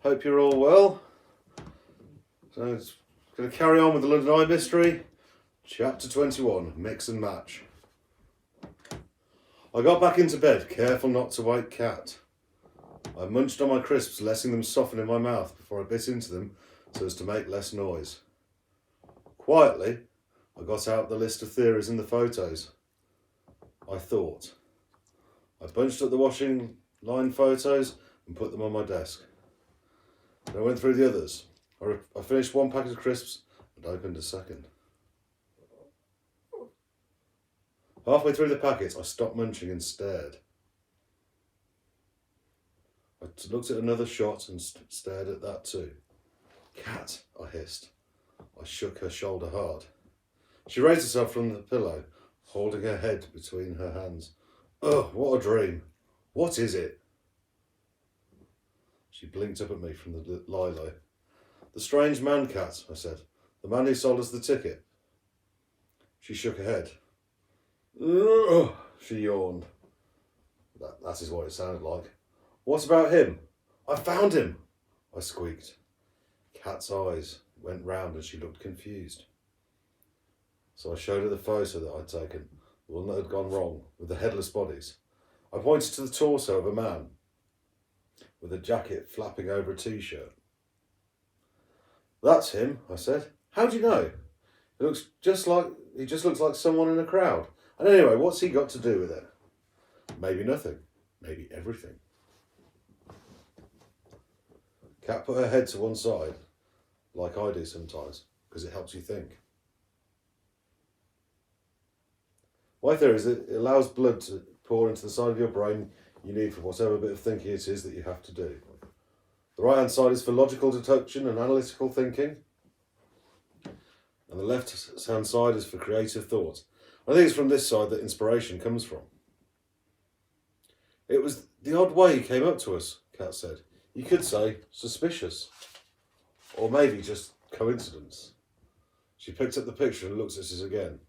Hope you're all well. So it's going to carry on with the London Eye mystery. Chapter 21, Mix and Match. I got back into bed, careful not to wake Kat. I munched on my crisps, letting them soften in my mouth before I bit into them so as to make less noise. Quietly, I got out the list of theories in the photos. I thought. I bunched up the washing line photos and put them on my desk. Then I went through the others. I finished one packet of crisps and opened a second. Halfway through the packet, I stopped munching and stared. I looked at another shot and stared at that too. Kat, I hissed. I shook her shoulder hard. She raised herself from the pillow, holding her head between her hands. Ugh, what a dream. What is it? She blinked up at me from the lilo. The strange man, Kat, I said. The man who sold us the ticket. She shook her head. Ugh, she yawned. That is what it sounded like. What about him? I found him, I squeaked. Kat's eyes went round and she looked confused. So I showed her the photo that I'd taken, the one that had gone wrong, with the headless bodies. I pointed to the torso of a man with a jacket flapping over a t-shirt. That's him, I said. How do you know? He just looks like someone in a crowd. And anyway, what's he got to do with it? Maybe nothing. Maybe everything. Kat put her head to one side, like I do sometimes, because it helps you think. My theory is that it allows blood to pour into the side of your brain you need for whatever bit of thinking it is that you have to do. The right-hand side is for logical deduction and analytical thinking, and the left-hand side is for creative thought. I think it's from this side that inspiration comes from. It was the odd way he came up to us, Kat said. You could say suspicious, or maybe just coincidence. She picked up the picture and looked at us again.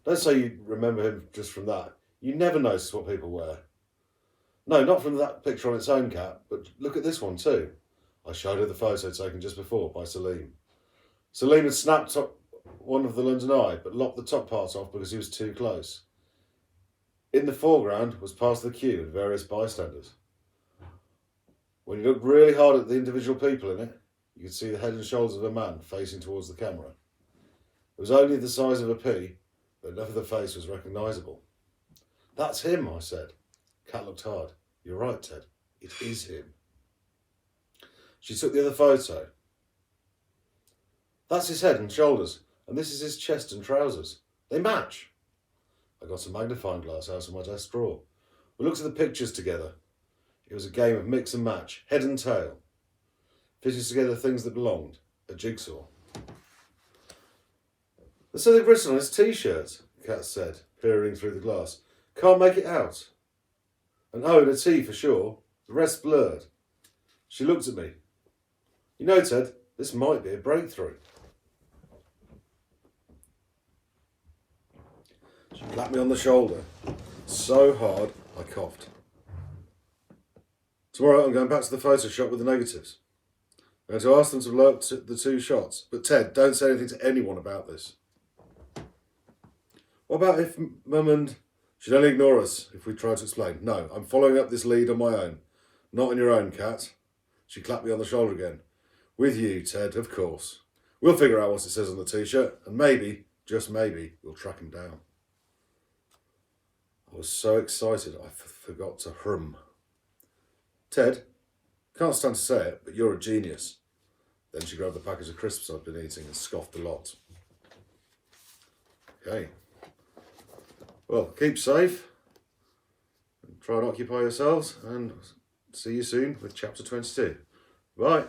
Don't say you remember him just from that. You never notice what people wear. No, not from that picture on its own, Kat, but look at this one too. I showed her the photo taken just before by Salim. Salim had snapped up one of the London Eye, but lopped the top part off because he was too close. In the foreground was past the queue and various bystanders. When you looked really hard at the individual people in it, you could see the head and shoulders of a man facing towards the camera. It was only the size of a pea, but enough of the face was recognisable. That's him, I said. Kat looked hard. You're right, Ted. It is him. She took the other photo. That's his head and shoulders, and this is his chest and trousers. They match. I got a magnifying glass out of my desk drawer. We looked at the pictures together. It was a game of mix and match, head and tail. Fitting together things that belonged. A jigsaw. There's something written on his t-shirt, Kat said, peering through the glass. Can't make it out. An O and a T for sure. The rest blurred. She looked at me. You know, Ted, this might be a breakthrough. She clapped me on the shoulder so hard I coughed. Tomorrow I'm going back to the photo shop with the negatives. I'm going to ask them to look at the two shots. But Ted, don't say anything to anyone about this. What about if Mum and... She'd only ignore us if we tried to explain. No, I'm following up this lead on my own. Not on your own, Kat. She clapped me on the shoulder again. With you, Ted, of course. We'll figure out what it says on the t-shirt, and maybe, just maybe, we'll track him down. I was so excited I forgot to hum. Ted, can't stand to say it, but you're a genius. Then she grabbed the package of crisps I'd been eating and scoffed a lot. Okay. Well, keep safe. Try and occupy yourselves, and see you soon with chapter 22. Bye.